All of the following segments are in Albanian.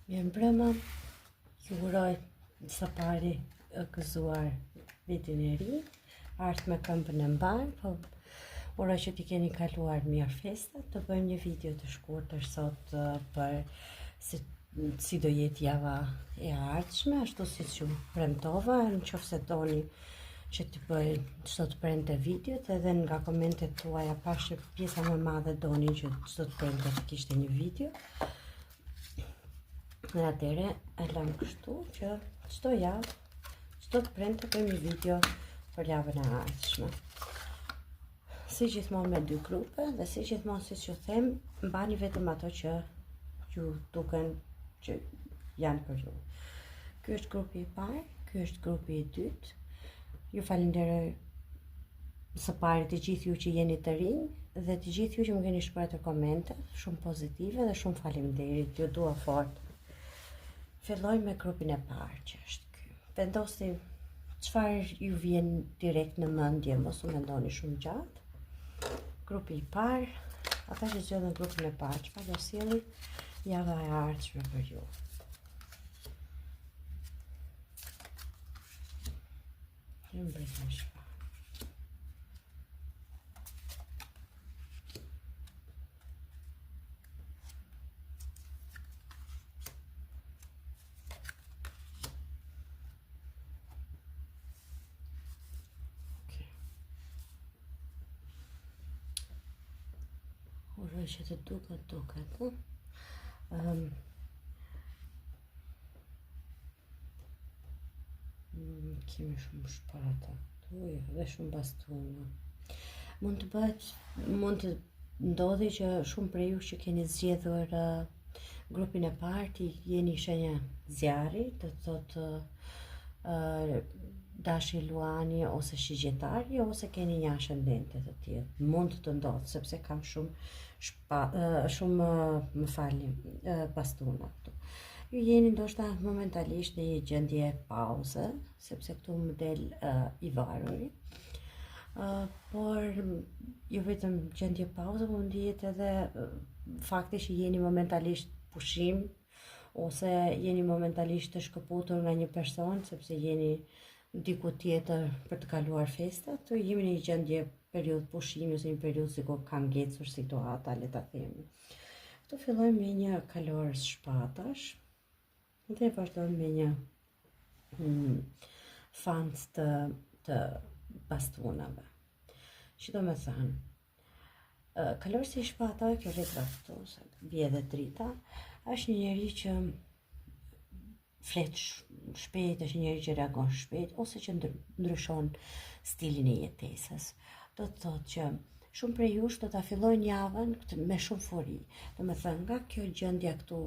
Mirë mbrëma, ju uroj së pari gëzuar vitin e ri, ardhë me këmbën e mbarë, po uroj që t'i keni kaluar mirë festat. Të bëjmë një video të shkurtër sot për si do jetë java e ardhshme, ashtu si që premtova, në qoftë se doni që të bëj çdo të prente videot, edhe nga komentet tuaja pash që pjesa më e madhe doni që çdo të prente të kishte një video. Dhe atëre e lëm kështu që çdo javë, çdo të prente bëjmë një video për javën e ardhshme. Si gjithmonë me 2 grupe dhe si gjithmonë siç ju them, mbani vetëm ato që ju duken që janë për ju. Ky është grupi i parë, ky është grupi i dytë. Ju falenderoj së pari të gjithë ju që jeni të rinj dhe të gjithë ju që më keni shkruar komente, shumë pozitive dhe shumë faleminderit, ju dua fort. Filloj me grupin e parë që është ky. Vendosni çfarë ju vjen direkt në mendje, mos u mendoni shumë gjatë. Grupi i parë, ata që zgjedhën grupin e parë, çfarë do sjelli java e ardhshme për ju. Ju mbretësh. Uroj që të duket, kemi shumë shpata këtu dhe shumë bastuna. Mund të ndodhi që shumë prej jush që keni zgjedhur grupin e parë të jeni shenja zjarri, të thotë dashi luani ose shigjetari ose keni një ascendente të tillë. Mund të ndodhë sepse kam shumë bastuna këtu. Ju jeni ndoshta momentalisht në një gjendje pauze, sepse këtu më del i varuri. Por jo vetëm gjendje pauze, po ndihet edhe fakti që jeni momentalisht pushim ose jeni momentalisht të shkëputur nga një person sepse jeni diku tjetër për të kaluar festat, të jemi në një gjendje periudhë pushimi ose një periudhë sikur ka ngecur situata, le ta themi. Këtu fillojmë me një kalorës shpatash dhe vazhdojmë me një fans të bastunave. Që do me thënë, kalorës i shpata, kjo letra këtu, se bie dhe drita, është një njeri që flet shpejt, është një njeri që reagon shpejt ose që ndryshon stilin e jetesës. Do të thotë që shumë prej jush do ta fillojnë javën me shumë furi. Do me thënë, nga kjo gjendja këtu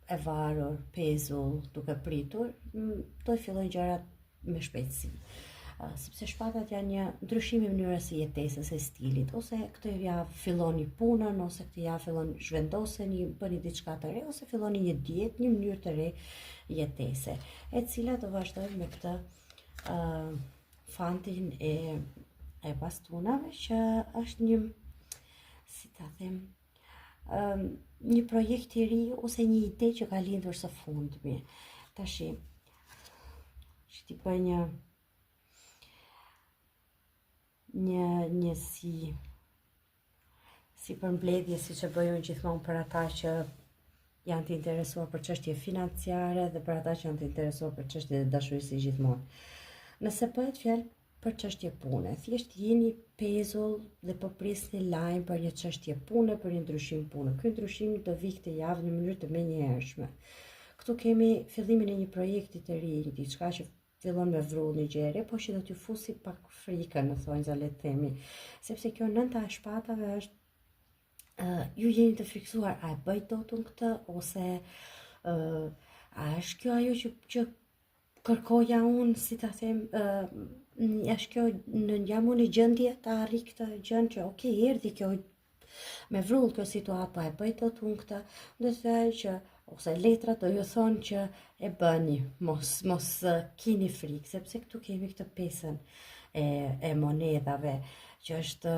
e varur, pezull, duke pritur, do të fillojnë gjërat me shpejtësi. Sepse shpatat janë një ndryshim i mënyrës së jetesës, e stilit, ose këtë javë filloni punën, ose këtë javë filloni zhvendoseni, bëni diçka të re, ose filloni një dietë, një mënyrë të re jetese, e cila do vazhdojmë me këtë fantin e bastunave, që është një, si ta them, një projekt i ri ose një ide që ka lindur së fundmi. Tashi, që t'i bëj një si përmbledhje, si që bëjmë gjithmonë për ata që janë të interesuar për çështje financiare dhe për ata që janë të interesuar për çështje të dashurisë gjithmonë. Nëse bëhet fjalë për çështje pune, thjesht jeni pezull dhe po prisni lajm për një çështje pune, për një ndryshim pune. Ky ndryshim do vi këtë javë në mënyrë të menjëhershme. Këtu kemi fillimin e një projekti të ri, diçka që fillon me vrull një gjere, po që do t'ju fusi pak frikën, në thonjza, le të themi, sepse kjo nënta e shpatave është ju jeni të friksuar, a e bëj dot unë këtë, ose a është kjo ajo që kërkoja unë, si ta them, është kjo jam unë në gjendje të arri këtë gjën që erdhi kjo me vrull kjo situatë, po e bëj dot unë këtë, do të thënë që ose letra do ju thonë që e bëni, mos kini frikë, sepse këtu kemi këtë pesën e monedhave, që është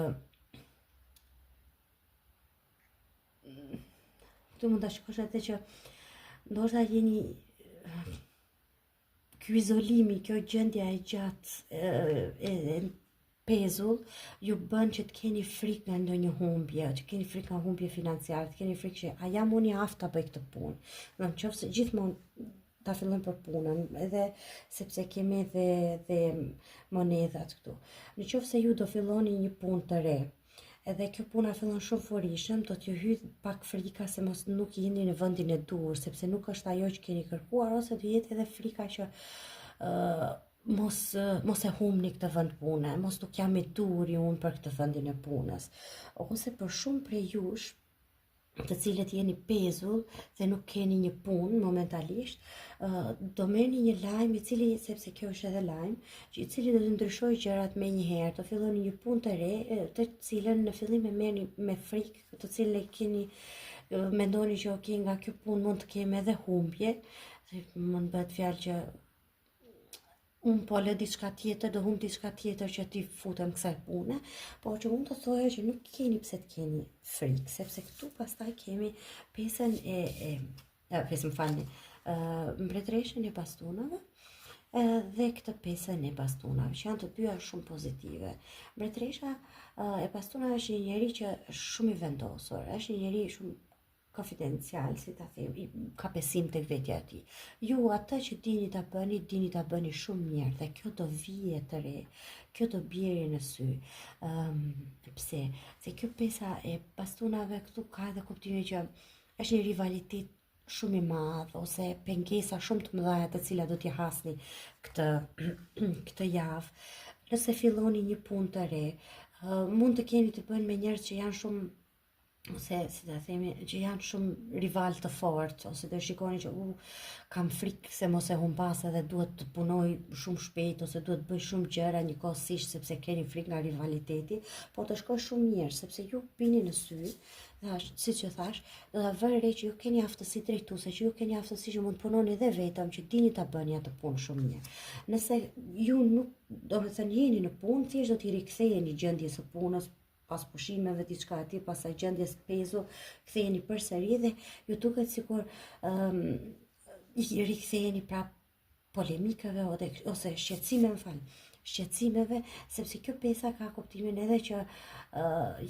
këtu mund ta shikosh edhe që ndoshta jeni ky izolimi, kjo gjendja e gjatë e pezull ju bën që të keni frikë nga ndonjë humbje, që keni frikë nga humbje financiare, të keni frikë që a jam unë i aftë ta bëj këtë punë. Do të thotë se gjithmonë ta fillojmë për punën, edhe sepse kemi edhe monedhat këtu. Në qoftë se ju do filloni një punë të re, edhe kjo puna fillon shumë furishëm, do t'ju hyj pak frika se mos nuk jeni në vendin e dur, sepse nuk është ajo që keni kërkuar, ose do jetë edhe frika që mos e humni këtë vend pune, mos nuk jam i duri unë për këtë vendin e punës. Ose për shumë prej jush, të cilët jeni pezull dhe nuk keni një punë momentalisht, do merrni një lajm i cili, sepse kjo është edhe lajm, i cili do të ndryshojë gjërat me një herë, të filloni një punë të re, të cilën në fillim e merrni me frikë, të cilën e keni mendoni që ok, nga kjo punë mund të kem edhe humbje, mund bëhet fjalë që unë po lë diçka tjetër, do humb diçka tjetër që ti futem kësaj pune, por që mund të thojë që nuk keni pse të keni frikë, sepse këtu pastaj kemi pjesën mbretëreshën e bastonave dhe këtë pjesën e bastonave, që janë të dyja shumë pozitive. Mbretëresha e bastonave është një njeri që është shumë i vendosur, është një njeri shumë konfidencial, si ta them, ka besim tek vetja e tij. Ju atë që dini ta bëni shumë mirë dhe kjo do vije të re, kjo do bjerë në sy. Pse? Se kjo pesa e bastonave këtu ka edhe kuptimin që është një rivalitet shumë i madh ose pengesa shumë të mëdha të cilat do t'i hasni këtë javë. Nëse filloni një punë të re, mund të keni të bëni me njerëz që janë shumë, ose si ta themi, që janë shumë rival të fortë, ose do shikoni që kam frikë se mos e humbas edhe duhet të punoj shumë shpejt ose duhet bëj shumë gjëra njëkohësisht sepse keni frikë nga rivaliteti, po të shkoj shumë mirë sepse ju bini në sy, siç e thash, do ta vëni re që ju keni aftësi drejtuese, që ju keni aftësi që mund të punoni edhe vetëm, që dini ta bëni atë punë shumë mirë. Nëse ju nuk, domethënë jeni në punë, thjesht do t'i riktheheni gjendjes së punës, pas pushimeve, diçka e tillë, pastaj gjendjes pezull, ktheheni përsëri dhe ju duket sikur i riktheheni prap polemikave ose shqetësimeve, sepse kjo pesa ka kuptimin edhe që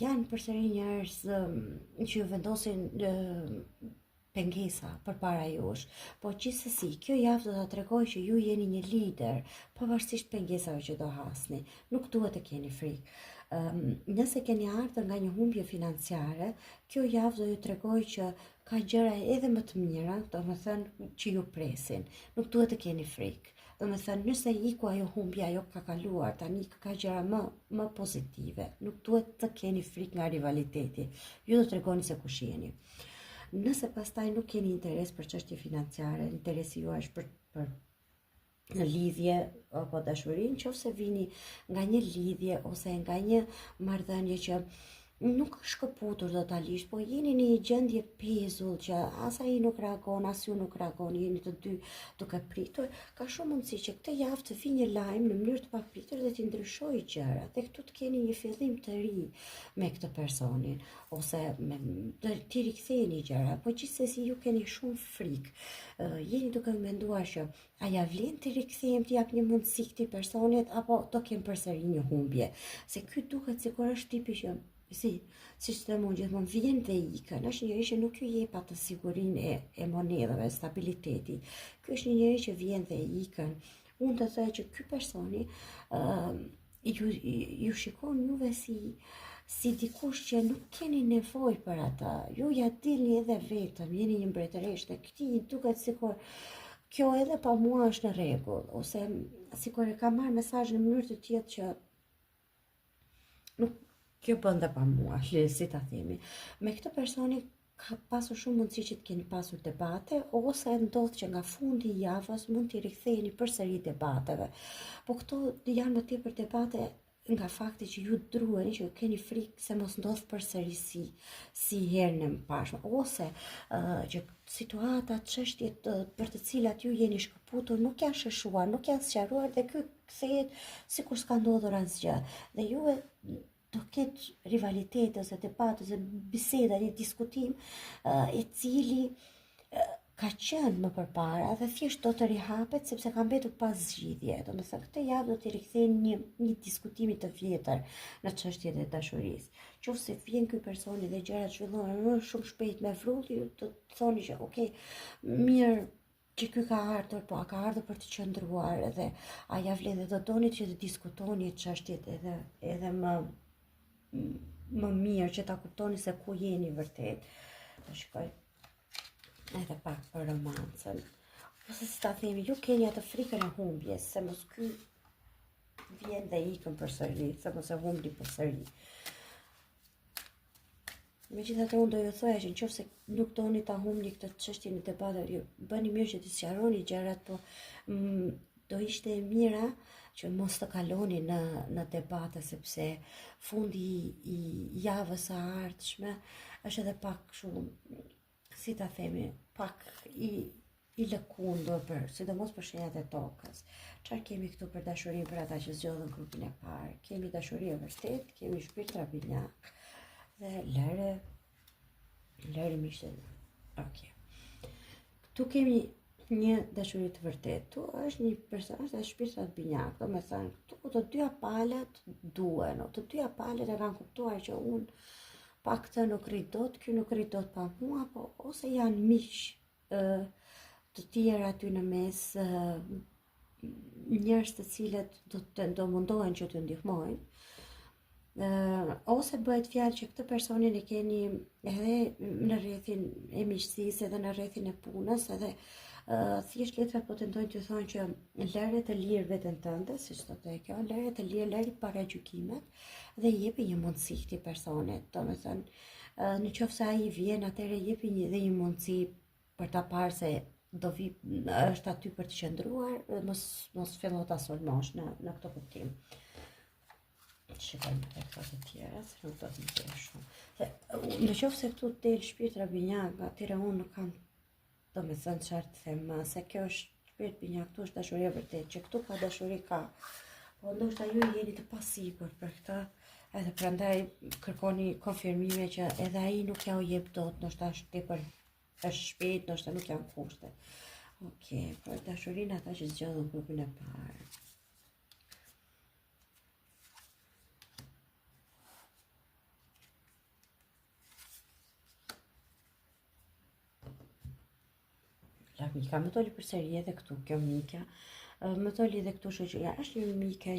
janë përsëri njerëz që ju vendosin pengesa përpara jush, po gjithsesi kjo javë do ta tregojë që ju jeni një lider, pavarësisht pengesave që do hasni, nuk duhet të keni frikë. Nëse keni ardhur nga një humbje financiare, kjo javë do ju tregojë që ka gjëra edhe më të mira, domethënë që ju presin. Nuk duhet të keni frikë. Domethënë, nëse iku ajo humbja, ajo ka kaluar, tani ka gjëra më pozitive. Nuk duhet të keni frikë nga rivaliteti. Ju do tregoni se kush jeni. Nëse pastaj nuk keni interes për çështje financiare, interesi juaj është për në lidhje apo dashuri, nëse vini nga një lidhje ose nga një marrëdhënie që nuk është shkëputur totalisht, po jeni në një gjendje pezull që as ai nuk reagon, as ju nuk reagon, jeni të dy duke pritur, ka shumë mundësi që këtë javë të vijë një lajm në mënyrë të papritur dhe të ndryshojë gjërat. Dhe këtu të keni një fillim të ri me këtë personin ose të riktheheni gjëra, po gjithsesi ju keni shumë frikë. Jeni duke menduar që a ja vlen të rikthehem, të jap një mundësi këtij personit apo do kem përsëri një humbje. Se ky duket sikur është tipi që si që të mund gjithmonë vjen dhe ikën, është njëri që nuk ju jep atë sigurinë e monedhave, stabiliteti. Ky është një njëri që vjen dhe ikën. Unë të thoj që ky personi ju shikon juve si dikush që nuk keni nevojë për ata. Ju ja dilni edhe vetëm, jeni një mbretëresh dhe këtij duket sikur kjo edhe pa mua është në rregull, ose sikur e ka marrë mesazh në mënyrë të tillë që nuk kjo bën dhe pa mua, si ta themi. Me këtë personi ka pasur shumë mundësi që të keni pasur debate, ose ndodh që nga fundi i javës mund t'i riktheheni përsëri debateve. Po këto janë më tepër debate nga fakti që ju druheni, që keni frikë se mos ndodh përsëri si herën e mëparshme, ose që situata, çështjet për të cilat ju jeni shkëputur nuk janë sheshuar, nuk janë sqaruar dhe ky kthehet sikur s'ka ndodhur asgjë. Dhe juve do ketë rivalitet ose debat ose biseda, një diskutim i cili ka qenë më përpara dhe thjesht do të rihapet sepse ka mbetur pas zgjidhje. Domethënë këtë javë do t'i rikthejnë një diskutimi të vjetër në çështjet e dashurisë. Qofse vjen ky personi dhe gjërat zhvillohen më shumë shpejt me vrulli, do të thoni që okay, mirë që ky ka ardhur, po a ka ardhur për të qëndruar edhe a ja vlen dhe do doni që të diskutoni çështjet edhe më mirë që ta kuptoni se ku jeni vërtet. Do shikoj edhe pak për romancën. Ose si ta themi, ju keni atë frikën e humbjes, se mos ky vjen dhe ikën përsëri, se mos e humbi përsëri. Megjithatë unë do ju thoja që nëse nuk doni ta humbni këtë çështje në debatet, ju bëni mirë që të sqaroni gjërat, po do ishte e mira që mos të kaloni në debate, sepse fundi i javës së ardhshme është edhe pak shumë, si ta themi, pak i lëkundur sidomos për shenjat e tokës. Çfarë kemi këtu për dashurinë për ata që zgjodhen grupin e parë? Kemi dashuri e vërtet, kemi shpirt rabinjak dhe lëre mishte. Okej. Këtu kemi një dashuri të vërtet. Tu është një personazh dhe shpirt rabinjak. Domethënë, këtu të dyja palët duhen, të dyja palët e kanë kuptuar që unë pa këtë nuk rrit dot, ky nuk rrit dot pa mua, po ose janë miq të tjerë aty në mes, njerëz të cilët do mundohen që t'ju ndihmojnë, ose bëhet fjalë që këtë personin e keni edhe në rrethin e miqësisë, edhe në rrethin e punës, edhe thjesht letrat po tentojnë të thonë që lëre të lirë veten tënde, siç thotë kjo, lëre të lirë, lëre para gjykimet dhe jepi një mundësi këtij personit. Domethënë, në qoftë se ai vjen, atëherë jepi një mundësi për ta parë se do vi, është aty për të qëndruar, mos fillo ta sulmosh në këtë kuptim. Shikojmë edhe këto të tjera, se nuk do të më të shumë. Në qoftë se këtu del shpirt rabinjak, atëherë unë nuk kam domethënë çfarë të them, se kjo është shpirt rabinjak, këtu është dashuri e vërtetë, që këtu ka dashuri ka. Po ndoshta ju jeni të pasigur për këtë, edhe prandaj kërkoni konfirmime që edhe ai nuk ja u jep dot, ndoshta është tepër është shpejt, ndoshta nuk janë kushte. Okej, për dashurinë ata që zgjodhin grupin e parë. Mika, më toli përsëri edhe këtu, kjo Mika, më toli edhe këtu shoqëria, është një Mika,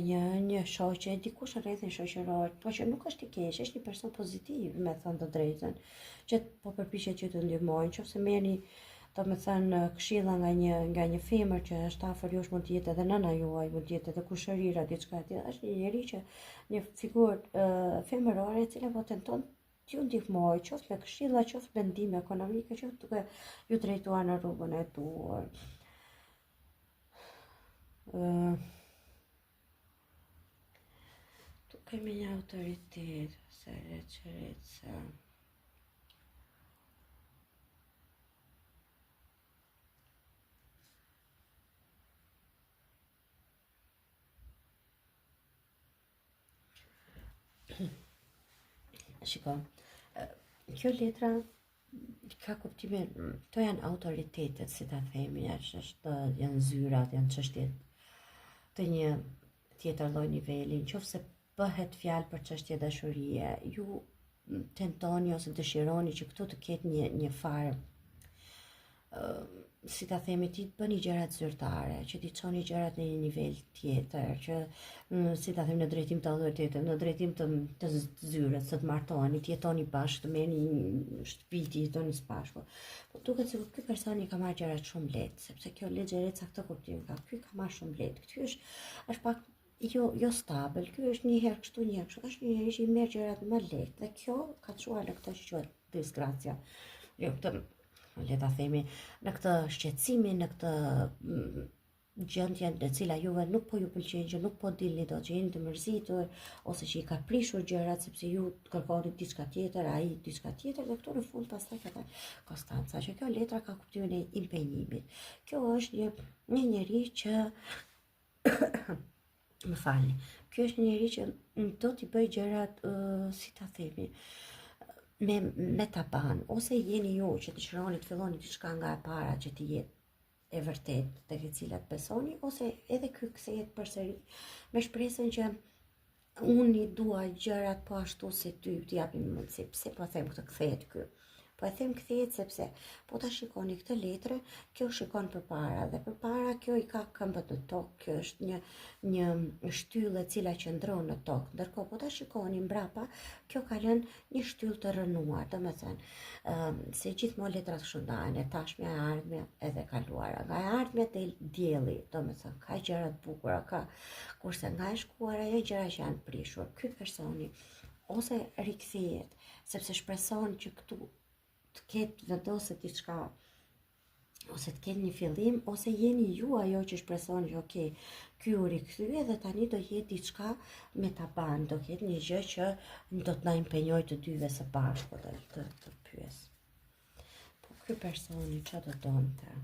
një shoqe, dikush në rrethin shoqëror, po që nuk është i keq, është një person pozitiv, me thënë të drejtën, që po përpiqet që të ndihmojnë, nëse merrni, domethënë këshilla nga një femër që është afër jush, mund të jetë edhe nëna juaj, mund të jetë edhe kushërira, diçka tjetër, është një njerëz që një figurë femërore e cila po tenton t'ju ndihmoj, qoftë me këshilla, qoftë me ndihmë ekonomike, qoftë duke ju drejtuar në rrugën e duhur. Tu kemi një autoritet, ose leqëritëse. Shiko, kjo letra ka kuptime, to janë autoritetet, si ta themi, janë zyrat, janë çështjet të një tjetër lloj niveli. Nëse bëhet fjalë për çështje dashurie, ju tentoni ose dëshironi që këtu të ketë një farë, si ta themi, ti të bëni gjërat zyrtare, që ti çoni gjërat në një nivel tjetër, që si ta themi, në drejtim të autoritetit, në drejtim të zyrës, të martoheni, të jetoni bashkë, të merrni një shtëpi, të jetoni së bashku. Po duket se ky person i ka marrë gjërat shumë lehtë, sepse kjo lexhereca këtë kuptim ka. Ky ka marrë shumë lehtë. Ky është pak jo stabil. Ky është një herë kështu, një herë kështu. Është një herë që i merr gjërat më lehtë. Dhe kjo ka çuar në këtë që quhet disgracia. Jo, këtë le ta themi, në këtë shqetësimin, në këtë gjendje në cila juve nuk po ju pëlqen, që nuk po dilni dot, që jeni të mërzitur, ose që i ka prishur gjërat sepse ju kërkoni diçka tjetër, ai diçka tjetër, dhe këtu në fund pastaj ka Konstanca, që kjo letra ka kuptimin e impenjimit. Kjo është një njerëz që më falni. Kjo është një njerëz që do t'i bëj gjërat, si ta themi, me ta ban, ose jeni ju që të qëroni të filloni diçka nga e para që të jetë e vërtet të ke cilat besoni, ose edhe ky kthehet përsëri me shpresën që unë i dua gjërat po ashtu si ty, t'i japim mundësi. Pse po them këtë kthehet ky? Po e them kthehet sepse po ta shikoni këtë letrë, kjo shikon përpara dhe përpara kjo i ka këmbët në tokë, kjo është një shtyllë e cila qëndron në tokë. Ndërkohë po ta shikoni mbrapa, kjo ka lënë një shtyllë të rënuar, domethënë se gjithmonë letrat shëndahen, e tashmja, e ardhmja edhe kaluara. Nga e ardhmja del dielli, domethënë ka gjëra të bukura, ka kurse nga e shkuara janë gjëra që janë prishur. Ky personi ose rikthehet sepse shpreson që këtu të ketë vendosë diçka, ose të ketë një fillim, ose jeni ju ajo që shpresoni që ok, ky u rikthye dhe tani do jetë diçka me ta ban, do ketë një gjë që do të na impenjoj të dyve së bashku të pyes. Po ky personi ç'a do donte?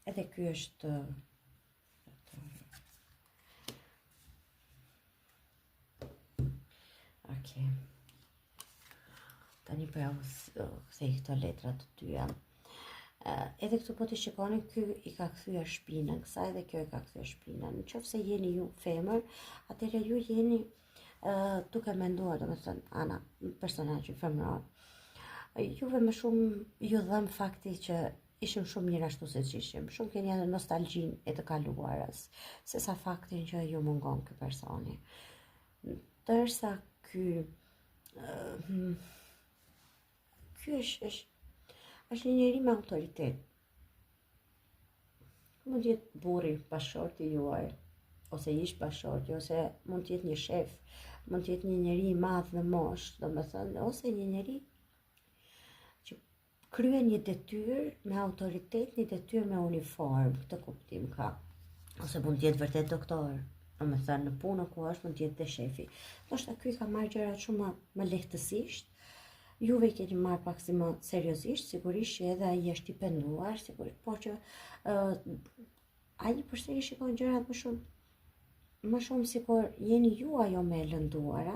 Edhe ky është okay. Tani po ja kthej këto letra të dyja. Edhe këtu po të shikoni, ky i ka kthyer shpinën, kësaj dhe kjo i ka kthyer shpinën. Nëse jeni ju femër, atëherë ju jeni duke menduar, domethënë ana personazhi femëror. Juve më shumë ju dhëm fakti që ishim shumë mirë ashtu siç ishim. Shumë keni edhe nostalgjinë e të kaluarës, sesa faktin që ju mungon ky personi. Ndërsa ky është një njeri me autoritet. Mund të jetë burri, bashorti juaj, ose ish bashorti, ose mund të jetë një shef, mund të jetë një njeri i madh në moshë, domethënë, ose një njeri që kryen një detyrë me autoritet, një detyrë me uniformë, këtë kuptim ka. Ose mund të jetë vërtet doktor, domethënë në punë ku është mund të jetë dhe shefi. Ndoshta ky ka marrë gjërat shumë më lehtësisht. Juve i keni marrë pak si më seriozisht, sigurisht që edhe ai është i penduar, sigurisht, por që ai përsëri shikon gjërat më shumë sikur jeni ju ajo me e lënduara,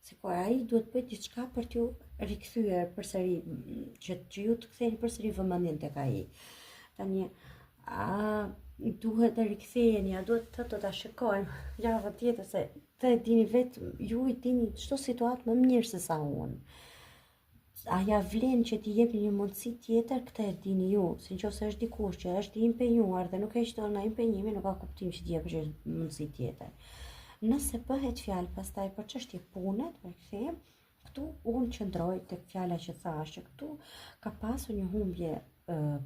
sikur ai duhet bëj diçka për t'ju rikthyer përsëri, që ju të ktheni përsëri vëmendjen tek ai. Tani duhet të riktheheni, a duhet të ta shikojmë javën tjetër, se të e dini vetë, ju i dini çdo situatë më mirë se sa unë. A ja vlen që t'i jepni një mundësi tjetër, këtë e dini ju, se nëse është dikush që është i impenjuar dhe nuk e shton nga impenjimi, nuk ka kuptim që t'i jepësh një mundësi tjetër. Nëse bëhet fjalë pastaj për çështje pune, për kthem, këtu unë qëndroj tek fjala që thash, që këtu ka pasur një humbje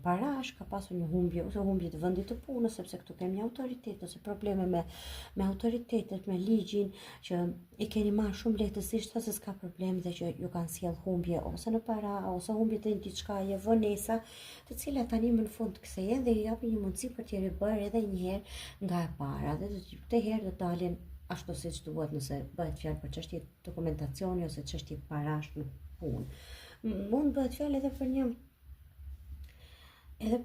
parash, ka pasur një humbje ose humbje të vendit të punës, sepse këtu kemi autoritet ose probleme me autoritetet, me ligjin, që i keni marrë shumë lehtësisht, se s'ka problem dhe që ju kanë sjell humbje ose në para, ose humbje të diçka e vonesa, të cilat tani më në fund kthehen dhe i japin një mundësi për t'i ribërë edhe një herë nga e para, dhe këtë herë do dalin ashtu siç duhet, nëse bëhet fjalë për çështje dokumentacioni ose çështje parash në punë. Mund bëhet fjalë edhe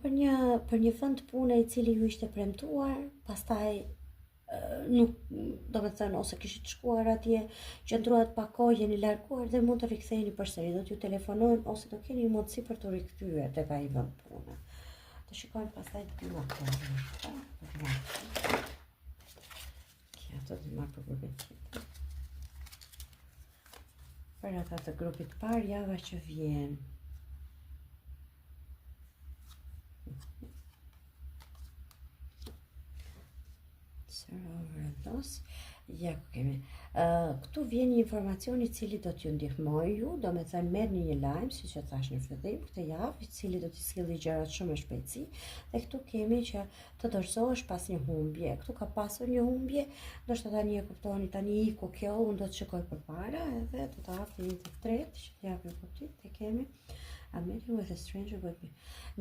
për një vend pune i cili ju ishte premtuar, pastaj nuk, domethënë, ose kishit shkuar atje, qëndruat pa kohë, jeni larguar dhe mund të riktheheni përsëri, do t'ju telefonojnë ose do keni një mundësi për të rikthyer tek ai vend pune. Të shikojmë pastaj dy aktorë. Kjo do të marr për grupin tjetër. Për ata të grupit parë, java që vjen. Ja, ku kemi. Këtu vjen një informacion i cili do t'ju ndihmojë ju, domethënë merrni një lajm, siç e thash në fillim, këtë javë, i cili do t'i sjellë gjërat shumë me shpejtësi, dhe këtu kemi që të dorëzohesh pas një humbje. Këtu ka pasur një humbje, ndoshta tani e kuptoni, tani iku kjo, unë do të shikoj përpara edhe do ta hap një të tretë, që t'japim kuptim, te kemi A meeting with a stranger would be.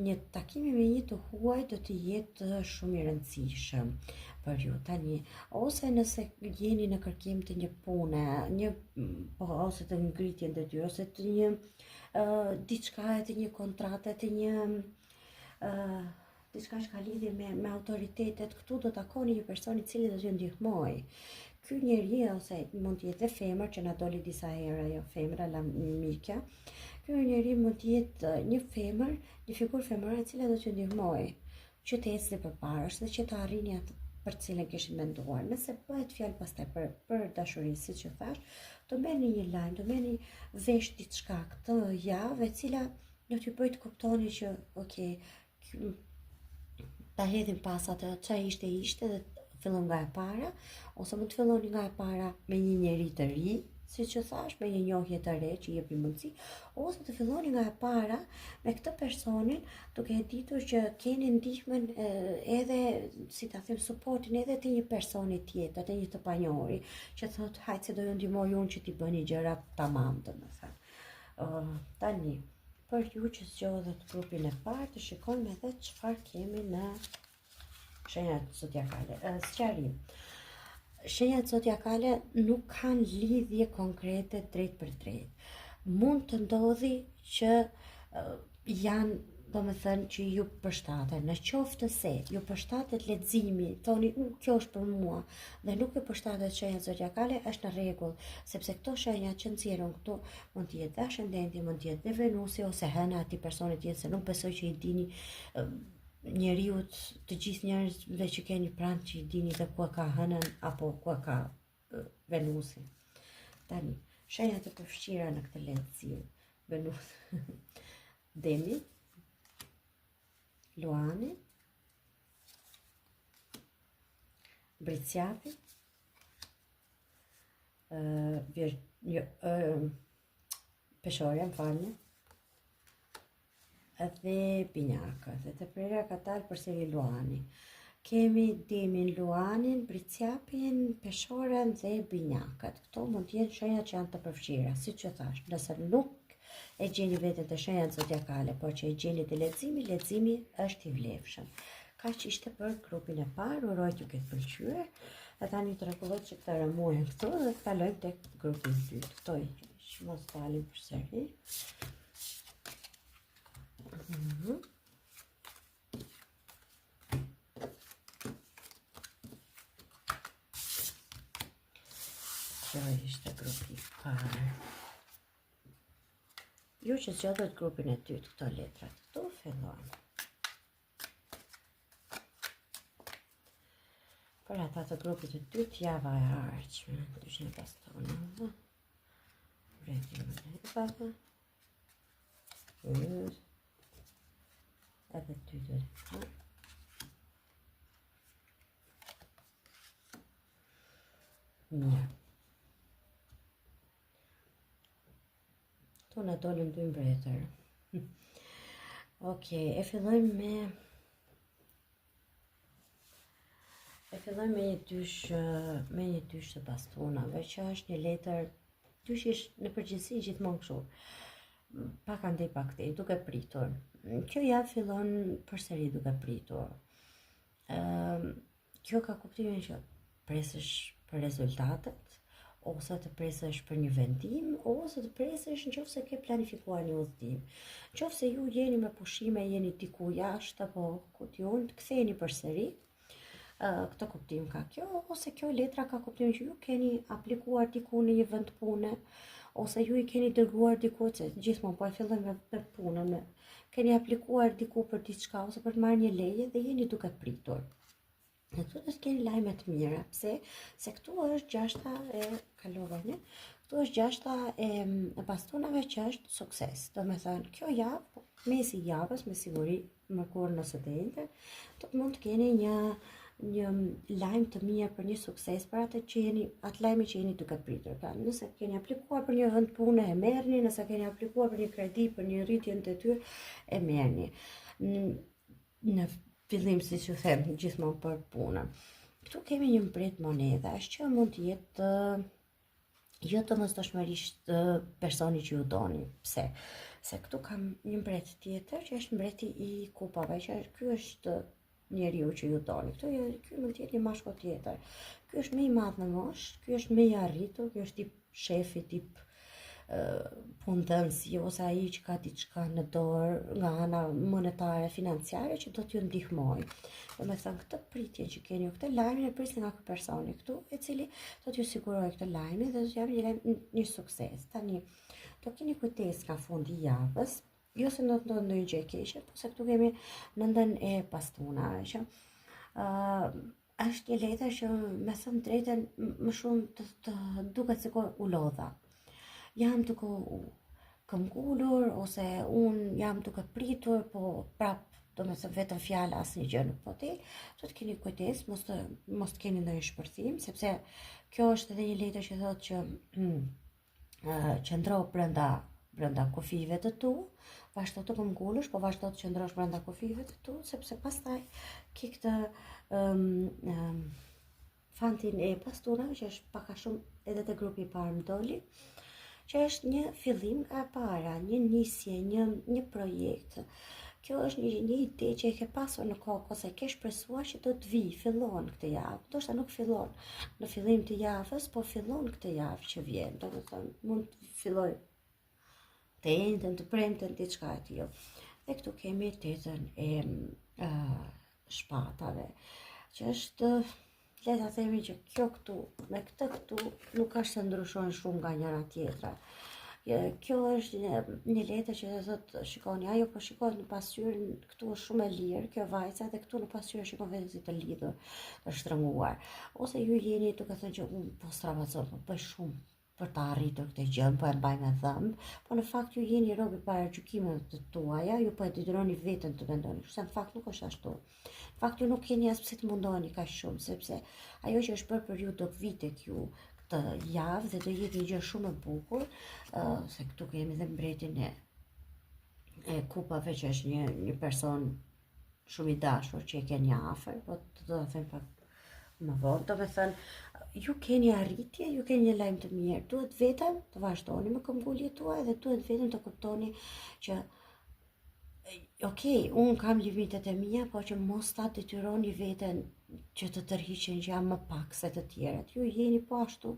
Një takimi me një të huaj do të jetë shumë i rëndësishëm për ju tani, ose nëse jeni në kërkim të një pune, ose të ngritjen detyrë, ose të një diçka, të një kontrate, të një diçka që ka lidhje me autoritetet, këtu do takoni një person I cili do t'ju ndihmojë. Ky njeri ose mund të jetë femër që na doli disa herë ajo femra la Mikja. Ky njeri mund të jetë një femër, një figurë femërore e cila do t'ju ndihmojë që të ecni përpara dhe që të arrini atë për cilën kishit menduar. Nëse bëhet fjalë pastaj për dashuri, siç e thash, do merrni një lajm, do merrni vesh diçka këtë javë e cila do t'ju bëjë të kuptoni që okay, ta hedhim pas atë çfarë ishte dhe fillon nga e para, ose mund të filloni nga e para me një njeri të ri, siç e thash, me një njohje të re që jepi mundësi, ose të filloni nga e para me këtë personin, duke e ditur që keni ndihmën edhe, si ta them, supportin edhe të një personi tjetër, të një të panjohuri, që thot, hajtë se do ju ndihmoj unë që t'i bëni gjëra tamam, domethënë. Tani, për ju që zgjodhet grupin e parë, të shikojmë edhe çfarë kemi në shenjat zodiakale. Sqarim. Shenjat zodiakale nuk kanë lidhje konkrete drejt për drejt. Mund të ndodhi që janë, domethënë, që ju përshtaten, në qoftë se ju përshtatet leximi, thoni kjo është për mua dhe nuk ju përshtatet shenjat zodiakale, është në rregull, sepse këto shenja që nxjerrën këtu mund të jetë dhe ascendenti, mund të jetë dhe Venusi ose hëna atij personi tjetër, se nuk besoj që I dini njeriut, të gjithë njerëzve që keni pranë që I dini dhe ku ka hënën apo ku ka Venusi. Tani, shenjat e përfshira në këtë lexim. Venus, Demi, Luani, Briciapi, Peshorja, më falni, dhe Binjaka, dhe të prerja ka talë përsëri Luani. Kemi Demin, Luanin, Briciapin, Peshorën dhe Binjakat. Këto mund të jenë shenjat që janë të përfshira, siç e thash, nëse nuk e gjeni veten të shenjat zodiakale, por që e gjeni të leximi është I vlefshëm. Kaq ishte për grupin e parë, uroj t'ju ketë pëlqyer. E tani tregoj që këtë remuajmë këtu dhe të kalojmë tek grupi I dytë. Këto që mos dalim përsëri. Kjo ishte grupi I parë. Ju që zgjodhet grupin e dytë, këto letrat këtu fillojnë. Për ata të grupit të dytë, java e ardhshme, dyshim bastonave. Vreti më lepave. Edhe ty dhe mirë. Tu në dolin dy mbretër. Ok, e fillojmë me një dysh të bastonave, që është një letër, dysh në përgjithësi gjithmonë kështu. Pak andej pak tej, duke pritur. Kjo javë fillon përsëri duke pritur. Kjo ka kuptimin që presësh për rezultatet, ose të presësh për një vendim, ose të presësh nëse ke planifikuar një udhëtim. Nëse ju jeni me pushime, jeni diku jashtë apo ku diun, të ktheheni përsëri. Këtë kuptim ka kjo, ose kjo letra ka kuptimin që ju keni aplikuar diku në një vend pune, ose ju I keni dërguar diku, se gjithmonë po e fillojmë me punën, keni aplikuar diku për diçka ose për të marrë një leje dhe jeni duke pritur. Në këtu do të keni lajme të mira, pse? Se këtu është gjashta e kalovane, këtu është gjashta e bastonave që është sukses. Do me thënë, kjo javë, mesi javës, me siguri, mërkurë nëse të enter, do të mund të keni një lajm të mirë për një sukses, për atë lajmi që jeni duke pritur. Nëse keni aplikuar për një vend pune, e merrni, nëse keni aplikuar për një kredi, për një rritje në detyrë, e merrni. Në fillim, siç ju them, gjithmonë për punën. Këtu kemi një mbret monedash që mund të jetë jo të mosdoshmërisht personi që ju doni. Pse? Se këtu kam një mbret tjetër që është mbreti I kupave, që ky është njeriu që ju doni. Ky mund të jetë një mashkull tjetër. Ky është më I madh në moshë, ky është më I arritur, ky është tip shefi, tip punëdhënësi ose ai që ka diçka në dorë nga ana monetare, financiare që do t'ju ndihmojë. Domethënë këtë pritje që keni ju, këtë lajmin e prisni nga ky personi këtu, i cili do t'ju sigurojë këtë lajmin dhe do t'ju japë një sukses. Tani, do keni kujdes nga fundi i javës, jo se do të ndodhë ndonjë gjë e keqe, por se këtu kemi nëndën e pastunave që është një letër që me thënë drejtën më shumë të duket se u lodha. Jam duke u këmbgulur ose unë jam duke pritur, po prap do me thënë vetëm fjala asnjë gjë nuk po del, do të keni kujdes, mos të keni ndonjë shpërthim, sepse kjo është edhe një letër që thotë që qëndro brenda kufive të tu, vazhdo të këmbgulësh, po vazhdo të qëndrosh brenda kufive të tu, sepse pastaj ke këtë fantin e pastunave që është pak a shumë edhe te grupi i parë më doli, që është një fillim nga para, një nisje, një projekt. Kjo është një ide që e ke pasur në kokë ose ke shpresuar që do të vi, fillon këtë javë. Ndoshta nuk fillon në fillim të javës, por fillon këtë javë që vjen. Domethënë mund të filloj të njëjtën, të premten, diçka e tillë. Dhe këtu kemi tetën e shpatave, që është, le ta themi që kjo këtu, me këtë këtu, nuk është se ndryshojnë shumë nga njëra tjetra. Kjo është një letër që dhe thotë, shikoni, ajo po shikohet në pasqyrë, këtu është shumë e lirë, kjo vajza, dhe këtu në pasqyrë shikon vetëm si të lidhur, të shtrënguar. Ose ju jeni duke thënë që unë po stravacoj, po bëj shumë për të arritur këtë gjë, po e mbaj me dhëmb, po në fakt ju jeni robi para gjykimeve të tuaja, ju po e detyroni veten të mendoni, kurse në fakt nuk është ashtu. Në fakt ju nuk keni as pse të mundoheni kaq shumë, sepse ajo që është bërë për ju do të vi tek ju këtë javë dhe do jetë një gjë shumë e bukur, se këtu kemi dhe mbretin e kupave që është një person shumë i dashur që e keni afër, po do ta them pak më vonë, do me thënë, ju keni arritje, ju keni një lajm të mirë, duhet vetëm të vazhdoni me këmbguljet tuaja dhe duhet vetëm të kuptoni që okej, unë kam limitet e mia, po që mos ta detyroni veten që të tërhiqen që jam më pak se të tjerat. Ju jeni po ashtu,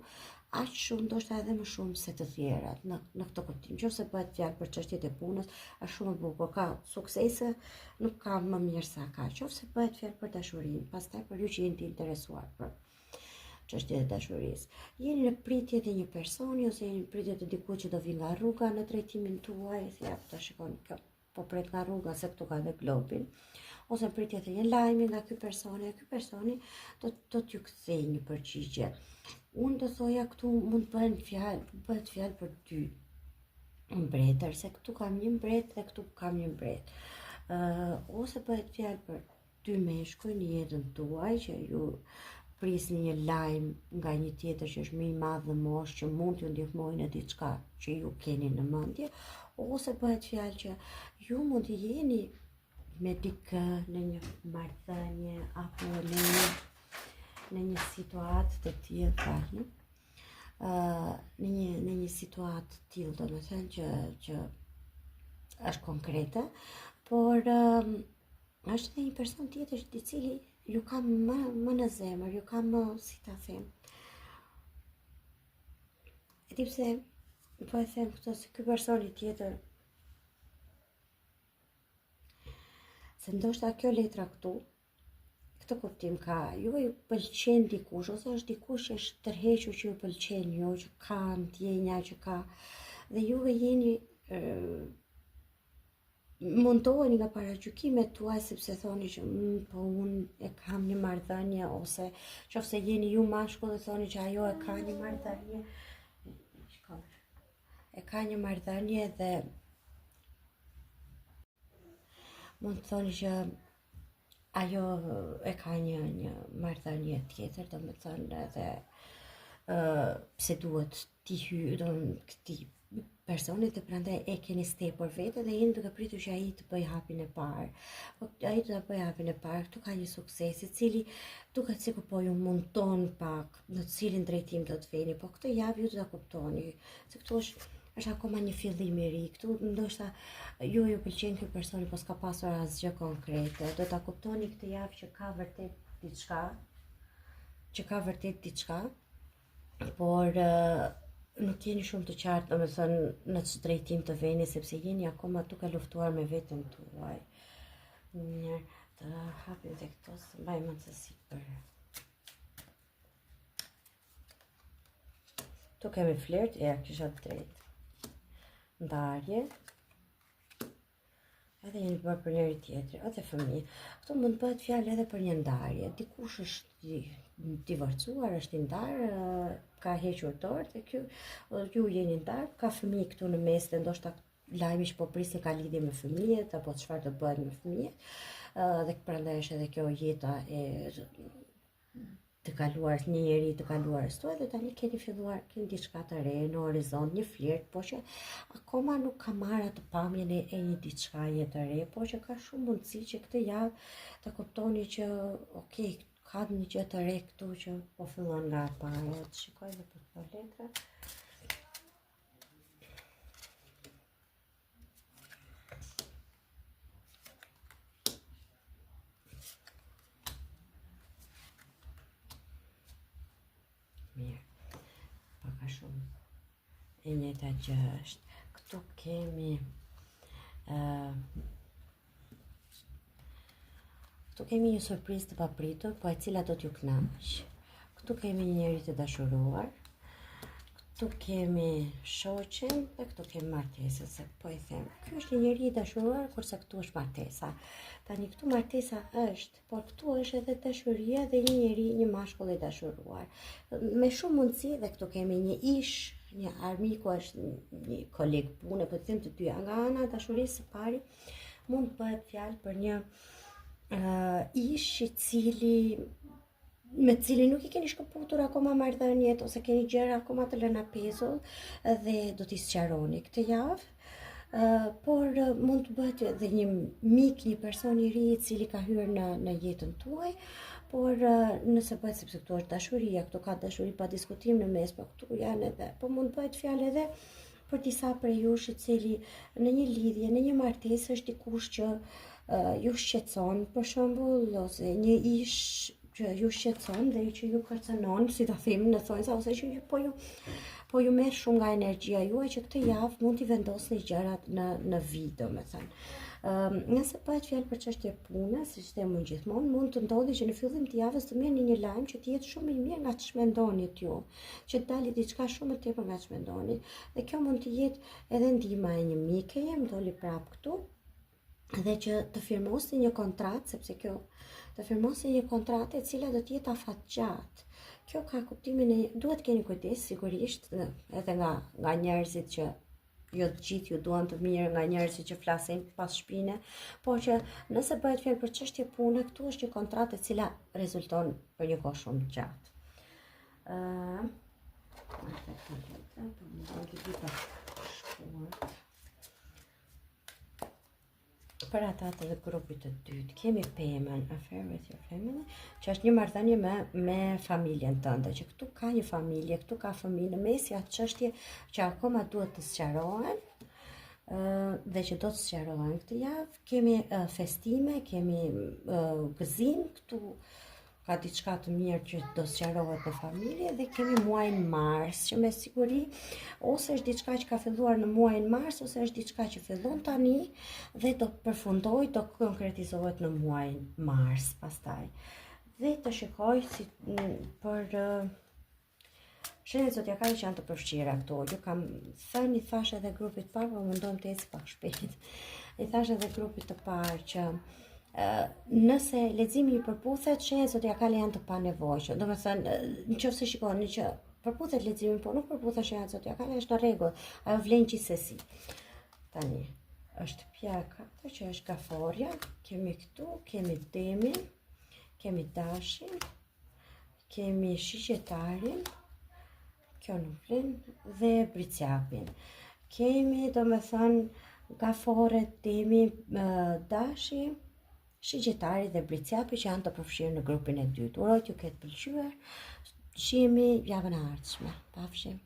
aq shumë, ndoshta edhe më shumë se të tjerat në këtë kuptim. Nëse bëhet fjalë për çështjet e punës, është shumë e bukur, ka suksese, nuk ka më mirë se ka. Nëse bëhet fjalë për dashurinë, pastaj për ju që jeni të interesuar për çështjet e dashurisë. Jeni në pritje të një personi ose jeni në pritje të dikujt që do vi nga rruga në drejtimin tuaj, ja ta shikoni kjo, po pret nga rruga se këtu ka dhe globin, ose në pritje të një lajmi nga ky personi, dhe ky personi do t'ju kthejë një përgjigje. Unë do thoja këtu mund bëhet fjalë për dy mbretër, se këtu kam një mbret dhe këtu kam një mbret. Ose bëhet fjalë për dy meshkuj në jetën tuaj që ju prisni një lajm nga një tjetër që është më i madh në moshë, që mund t'ju ndihmojë në diçka që ju keni në mendje, ose bëhet fjalë që ju mund të jeni me dikë në një marrëdhënie apo në një situatë të tillë tani, në një situatë të tillë, domethënë që është konkrete, por është edhe një person tjetër i cili ju kam më në zemër, ju kam më, si ta them. E di pse po e them këtë, se ky personi tjetër, se ndoshta kjo letra këtu, këtë kuptim ka, ju pëlqen dikush, ose është dikush që është tërhequr që ju pëlqen ju, që ka ndjenja, që ka, dhe ju jeni mundoheni nga paragjykimet tuaj, sepse thoni që po unë e kam një marrëdhënie, ose qofse jeni ju mashkull dhe thoni që ajo e ka një marrëdhënie, dhe mund të thoni që ajo e ka një marrëdhënie tjetër, domethënë edhe pse duhet t'i hyjë këtij personit dhe prandaj e keni stepur vete dhe jeni duke pritur që ai të bëjë hapin e parë. Po ai do ta bëjë hapin e parë, këtu ka një sukses i cili duket sikur po ju mundon pak në cilin drejtim do të veni, po këtë javë ju do ta kuptoni, se këtu është akoma një fillim i ri. Këtu ndoshta ju pëlqen ky personi, po s'ka pasur asgjë konkrete. Do ta kuptoni këtë javë që ka vërtet diçka, por nuk jeni shumë të qartë, domethënë në çdo drejtim të veni sepse jeni akoma duke luftuar me veten tuaj. Mirë, të hapim tek këto, mbaj mend se si për. Tu kemi flirt, kisha drejt. Ndarje. Edhe jeni bërë për njëri tjetri, edhe fëmijë. Këtu mund të bëhet fjalë edhe për një ndarje. Dikush është divorcuar, është i ndarë, ka hequr dorë, dhe ju jeni ndarë, ka fëmijë këtu në mes, dhe ndoshta lajmi që po prisni ka lidhje me fëmijët, apo çfarë do bëhet me fëmijët. Dhe prandaj është edhe kjo jeta e të kaluar, një njeri të kaluar tuaj, dhe tani keni diçka të re në horizont, një flirt, po që akoma nuk ka marrë atë pamjen e një diçkaje të re, po që ka shumë mundësi që këtë javë të kuptoni që okay, ka një gjë të re këtu që po fillon nga e para. Të shikoj edhe për këto letra. Mirë, paka shumë e njëjta gjë është. Këtu kemi një surprizë të papritur, po e cila do t'ju kënaq. Këtu kemi një njeri të dashuruar, këtu kemi shoqen, dhe këtu kemi martesën, se po i them. Ky është një njeri i dashuruar, kurse këtu është martesa. Tani këtu martesa është, por këtu është edhe dashuria dhe një njeri, një mashkull i dashuruar. Me shumë mundësi, dhe këtu kemi një ish, një armiku, është një koleg pune, po të them të dyja. Nga ana e dashurisë së pari, mund të bëhet fjalë për një ish i cili me cilin nuk i keni shkëputur akoma marrëdhëniet, ose keni gjëra akoma të lëna pezull, dhe do t'i sqaroni këtë javë. Por mund të bëhet edhe një mik, një person i ri i cili ka hyrë në jetën tuaj, por nëse bëhet, sepse këtu është dashuria, këtu ka dashuri pa diskutim në mes, po këtu janë edhe, po mund të bëhet fjalë edhe për disa prej jush i cili në një lidhje, në një martesë është dikush që ju shqetëson, për shembull, ose një ish që ju shqetëson dhe që ju kërcënon, si ta themi në thonjza, ose që po ju merr shumë nga energjia juaj, që këtë javë mund t'i vendosni gjërat në vit, domethënë. Nëse bëhet fjalë për çështje pune, siç them unë gjithmonë, mund të ndodhi që në fillim të javës të merrni një lajm që të jetë shumë i mirë nga ç'mendonit ju, që të dalë diçka shumë më tepër nga ç'mendoni, dhe kjo mund të jetë edhe ndihma e një mikeje, më doli prap këtu, dhe që të firmosni një kontratë, sepse kjo të firmosni një kontratë e cila do të jetë afatgjatë. Kjo ka kuptimin e duhet keni kujdes sigurisht, edhe nga njerëzit që jo të gjithë ju duan të mirë, nga njerëzit që flasin pas shpine, por që nëse bëhet fjalë për çështje pune, këtu është një kontratë e cila rezulton për një kohë shumë gjatë. Për ata të grupit të dytë, kemi Pemën, Affair with Your Family, që është një marrëdhënie me familjen tënde, që këtu ka një familje, këtu ka fëmijë në mes, janë çështje që akoma duhet të sqarohen, dhe që do të sqarohen këtë javë. Kemi festime, kemi gëzim, këtu ka diçka të mirë që do sqarohet në familje, dhe kemi muajin mars, që me siguri ose është diçka që ka filluar në muajin mars, ose është diçka që fillon tani dhe do përfundoj, do konkretizohet në muajin mars pastaj. Dhe të shikoj si për shenjat zodiakale që janë të përfshira këto. Ju kam thënë, i thash edhe grupit të parë, po mundojmë të ecë pak shpejt. I thash edhe grupit të parë që nëse leximi i përputhet, shenjat zodiakale janë të panevojshme. Domethënë, nëse shikoni që përputhet leximi, por nuk përputhet shenjat zodiakale, është në rregull. Ajo vlen gjithsesi. Tani është pjaka, që është gaforja, kemi këtu, kemi demin, kemi dashin, kemi shigjetarin, kjo nuk vlen, dhe bricjapin. Kemi, domethënë, gaforet, demi, dashi, shigjetari dhe bricjapi që janë të përfshirë në grupin e dytë. Uroj t'ju ketë pëlqyer. Shihemi javën e ardhshme. Pafshim.